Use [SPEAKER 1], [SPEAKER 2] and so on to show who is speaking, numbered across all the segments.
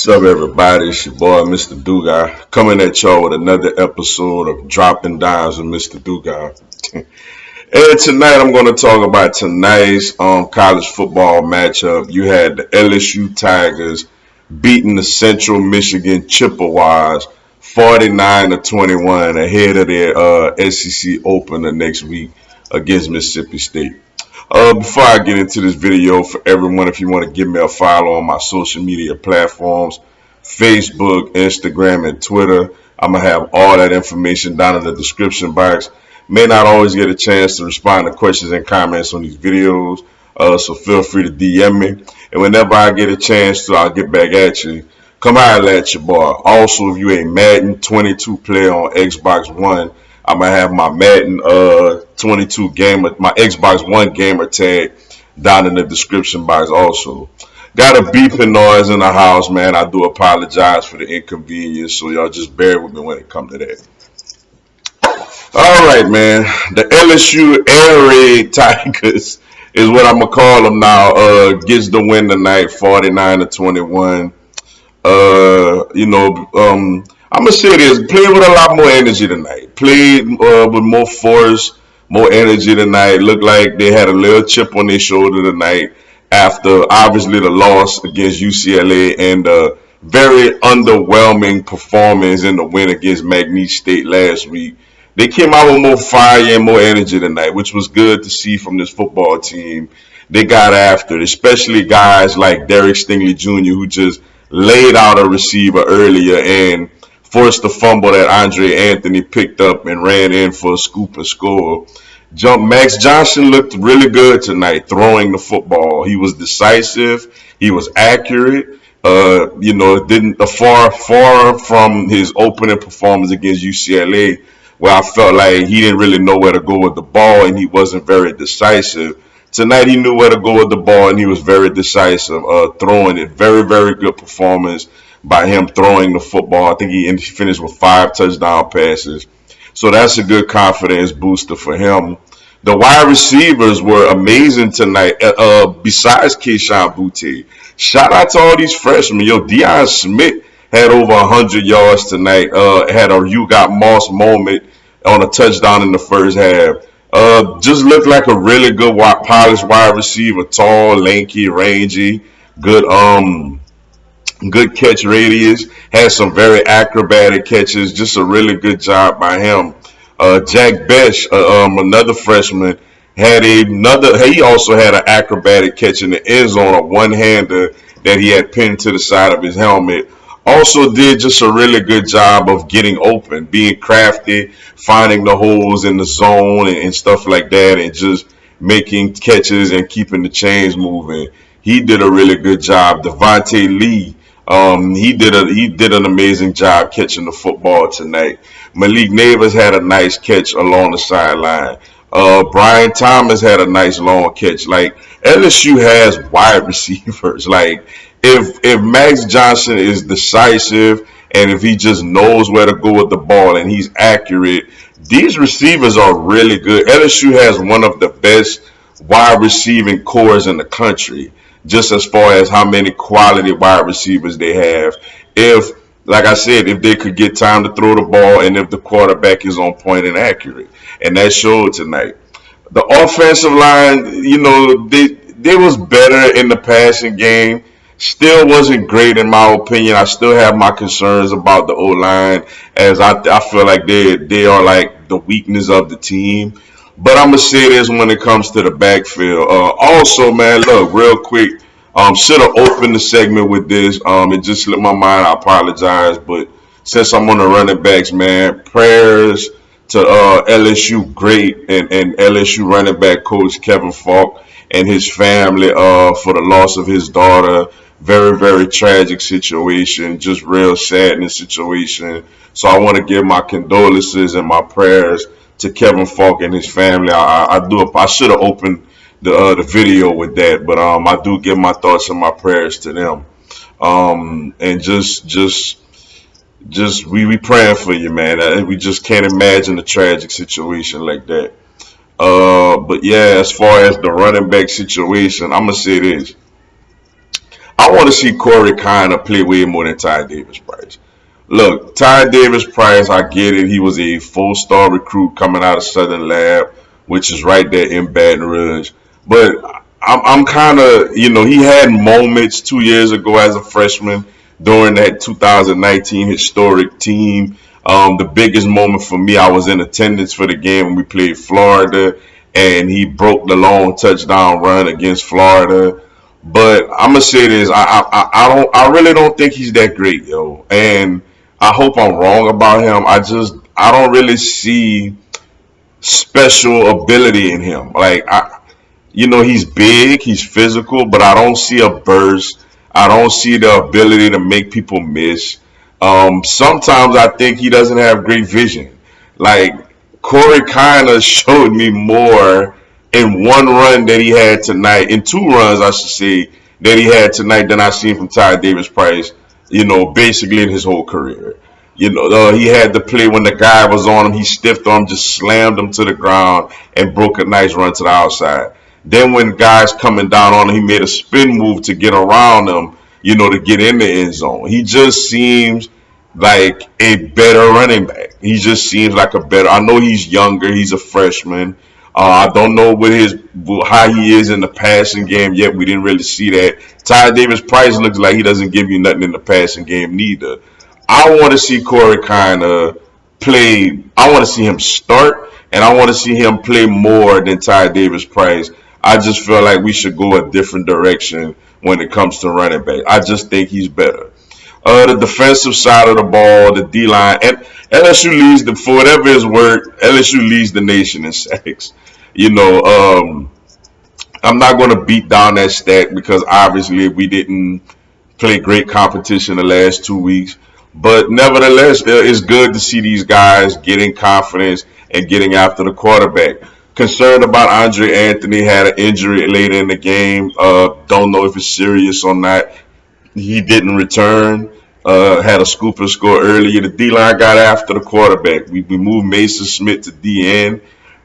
[SPEAKER 1] What's up, everybody? It's your boy, Mr. Dugai, coming at y'all with another episode of Dropping Dimes with Mr. Dugai. And tonight, I'm going to talk about tonight's college football matchup. You had the LSU Tigers beating the Central Michigan Chippewas 49-21 ahead of their SEC opener next week against Mississippi State. Before I get into this video, for everyone, if you want to give me a follow on my social media platforms, Facebook, Instagram, and Twitter, I'm going to have all that information down in the description box. May not always get a chance to respond to questions and comments on these videos, so feel free to DM me. And whenever I get a chance to, I'll get back at you. Come holler at your boy. Also, if you a Madden 22 player on Xbox One, I'm going to have my Madden 22 gamer, my Xbox One gamer tag down in the description box also. Got a beeping noise in the house, man. I do apologize for the inconvenience, so y'all just bear with me when it comes to that. All right, man. The LSU Air Raid Tigers is what I'm going to call them now. Gets the win tonight, 49-21. I'm gonna say this: played with a lot more energy tonight. Played with more force, more energy tonight. Looked like they had a little chip on their shoulder tonight after obviously the loss against UCLA and a very underwhelming performance in the win against McNeese State last week. They came out with more fire and more energy tonight, which was good to see from this football team. They got after it, especially guys like Derek Stingley Jr., who just laid out a receiver earlier and forced the fumble that Andre Anthony picked up and ran in for a scoop and score. Max Johnson looked really good tonight throwing the football. He was decisive. He was accurate. Didn't far from his opening performance against UCLA, where I felt like he didn't really know where to go with the ball and he wasn't very decisive. Tonight he knew where to go with the ball and he was very decisive, throwing it. Very, very good performance by him throwing the football. I think he finished with 5 touchdown passes. So that's a good confidence booster for him. The wide receivers were amazing tonight, besides Keyshawn Boutte. Shout out to all these freshmen. Deion Smith had over 100 yards tonight. Had a You Got Moss moment on a touchdown in the first half. Just looked like a really good polished wide receiver. Tall, lanky, rangy, good catch radius, had some very acrobatic catches, just a really good job by him. Jack Besh, another freshman, he also had an acrobatic catch in the end zone, a one-hander that he had pinned to the side of his helmet. Also did just a really good job of getting open, being crafty, finding the holes in the zone and stuff like that, and just making catches and keeping the chains moving. He did a really good job. Devontae Lee, he did an amazing job catching the football tonight. Malik Neighbors had a nice catch along the sideline. Brian Thomas had a nice long catch. Like, LSU has wide receivers. Like, if Max Johnson is decisive and if he just knows where to go with the ball and he's accurate, these receivers are really good. LSU has one of the best wide receiving cores in the country, just as far as how many quality wide receivers they have. Like I said, if they could get time to throw the ball and if the quarterback is on point and accurate. And that showed tonight. The offensive line, they was better in the passing game. Still wasn't great in my opinion. I still have my concerns about the O-line, as I feel like they are like the weakness of the team. But I'm going to say this when it comes to the backfield. Also, man, look, real quick, should have opened the segment with this. It just slipped my mind. I apologize. But since I'm on the running backs, man, prayers to LSU great and LSU running back coach Kevin Falk and his family for the loss of his daughter. Very, very tragic situation. Just real sadness situation. So I want to give my condolences and my prayers to Kevin Falk and his family. I should have opened the video with that, but I do give my thoughts and my prayers to them. And just we praying for you, man. We just can't imagine a tragic situation like that. But yeah, as far as the running back situation, I'm gonna say this. I want to see Corey kind of play way more than Ty Davis Price. Look, Ty Davis Price, I get it. He was a 4-star recruit coming out of Southern Lab, which is right there in Baton Rouge. But I'm kind of, he had moments 2 years ago as a freshman during that 2019 historic team. The biggest moment for me, I was in attendance for the game when we played Florida, and he broke the long touchdown run against Florida. But I'm gonna say this: I really don't think he's that great, yo. And I hope I'm wrong about him. I don't really see special ability in him. He's big, he's physical, but I don't see a burst. I don't see the ability to make people miss. Sometimes I think he doesn't have great vision. Like Corey kind of showed me more in one run that he had tonight, in two runs, I should say, that he had tonight than I seen from Ty Davis Price. Basically in his whole career. He had the play when the guy was on him, he stiffed him, just slammed him to the ground, and broke a nice run to the outside. Then when guys coming down on him, he made a spin move to get around them, to get in the end zone. He just seems like a better running back. He just seems like a better. I know he's younger. He's a freshman. I don't know how he is in the passing game yet. We didn't really see that. Ty Davis Price looks like he doesn't give you nothing in the passing game neither. I want to see Corey kind of play. I want to see him start, and I want to see him play more than Ty Davis Price. I just feel like we should go a different direction when it comes to running back. I just think he's better. The defensive side of the ball, the D line, and LSU leads for whatever is worth. LSU leads the nation in sacks. You know, I'm not going to beat down that stat because obviously we didn't play great competition the last 2 weeks. But nevertheless, it's good to see these guys getting confidence and getting after the quarterback. Concerned about Andre Anthony, had an injury later in the game. Don't know if it's serious or not. He didn't return. Had a scoop and score earlier. The D line got after the quarterback. We moved Mason Smith to DN.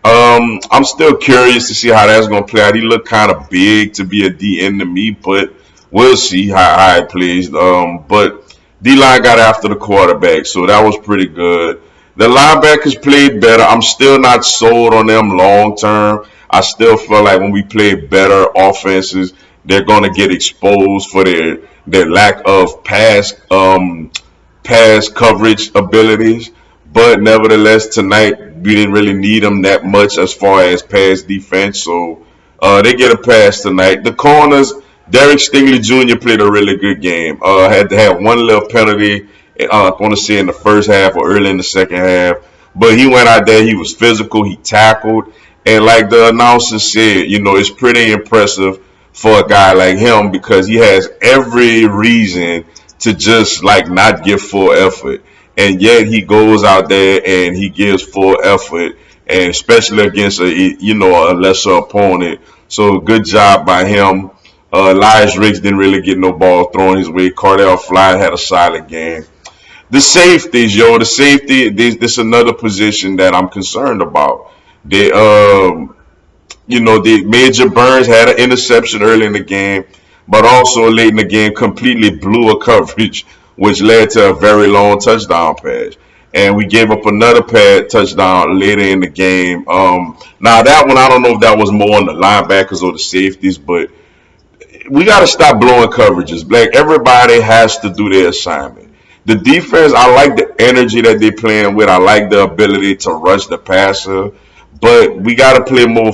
[SPEAKER 1] I'm still curious to see how that's going to play out. He looked kind of big to be a DN to me, but we'll see how it plays. But D line got after the quarterback, so that was pretty good. The linebackers played better. I'm still not sold on them long term. I still feel like when we play better offenses, they're going to get exposed for their lack of pass coverage abilities. But nevertheless, tonight we didn't really need them that much as far as pass defense. So they get a pass tonight. The corners, Derek Stingley Jr. played a really good game. Had to have one little penalty, I want to say in the first half or early in the second half. But he went out there, he was physical, he tackled. And like the announcer said, it's pretty impressive for a guy like him because he has every reason to just like not give full effort. And yet he goes out there and he gives full effort, and especially against a lesser opponent. So good job by him. Elias Riggs didn't really get no ball thrown his way. Cardell Fly had a solid game. The safeties, the safety, this is another position that I'm concerned about. The Major Burns had an interception early in the game, but also late in the game completely blew a coverage, which led to a very long touchdown pass. And we gave up another touchdown later in the game. Now that one, I don't know if that was more on the linebackers or the safeties, but we got to stop blowing coverages. Like everybody has to do their assignment. The defense, I like the energy that they're playing with. I like the ability to rush the passer, but we got to play more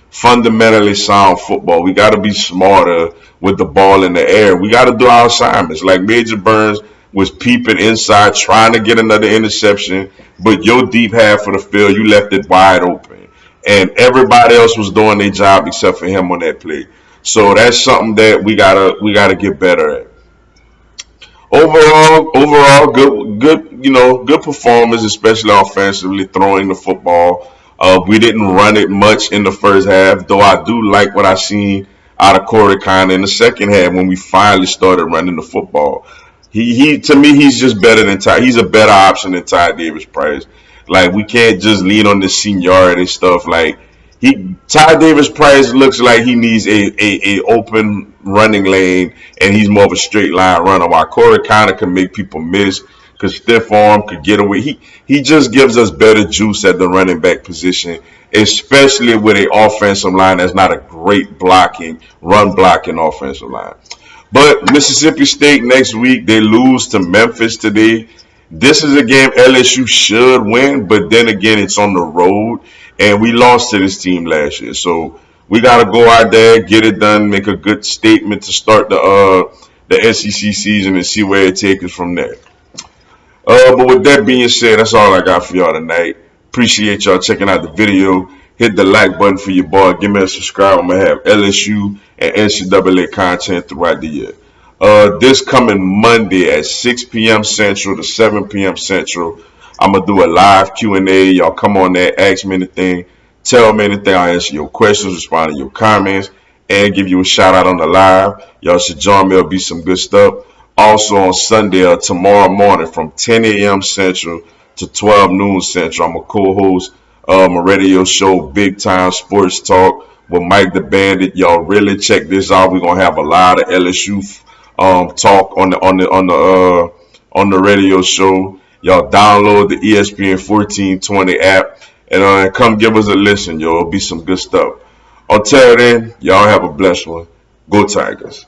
[SPEAKER 1] fundamentally sound football. We got to be smarter with the ball in the air. We got to do our assignments. Like Major Burns was peeping inside, trying to get another interception, but your deep half of the field, you left it wide open, and everybody else was doing their job except for him on that play. So that's something that we gotta get better at. Overall, good performance, especially offensively, throwing the football. We didn't run it much in the first half, though I do like what I seen out of Corey Kiner in the second half when we finally started running the football. He to me, he's just better than Ty. He's a better option than Ty Davis Price. Like we can't just lean on the seniority stuff. Like Ty Davis Price looks like he needs a open running lane, and he's more of a straight line runner. While Corey kind of can make people miss, because stiff arm could get away. He just gives us better juice at the running back position, especially with an offensive line that's not a great run blocking offensive line. But Mississippi State next week, they lose to Memphis today. This is a game LSU should win, but then again, it's on the road, and we lost to this team last year. So we got to go out there, get it done, make a good statement to start the SEC season and see where it takes us from there. But with that being said, that's all I got for y'all tonight. Appreciate y'all checking out the video. Hit the like button for your boy. Give me a subscribe. I'm going to have LSU and NCAA content throughout the year. This coming Monday at 6 p.m. Central to 7 p.m. Central, I'm going to do a live Q&A. Y'all come on there, ask me anything, tell me anything. I'll answer your questions, respond to your comments, and give you a shout out on the live. Y'all should join me. It'll be some good stuff. Also on Sunday or tomorrow morning from 10 a.m. Central to 12 noon Central, I'm a co-host a radio show, Big Time Sports Talk with Mike the Bandit. Y'all really check this out. We're gonna have a lot of LSU talk on the radio show. Y'all download the ESPN 1420 app and come give us a listen, yo. It'll be some good stuff. Until then, y'all have a blessed one. Go Tigers.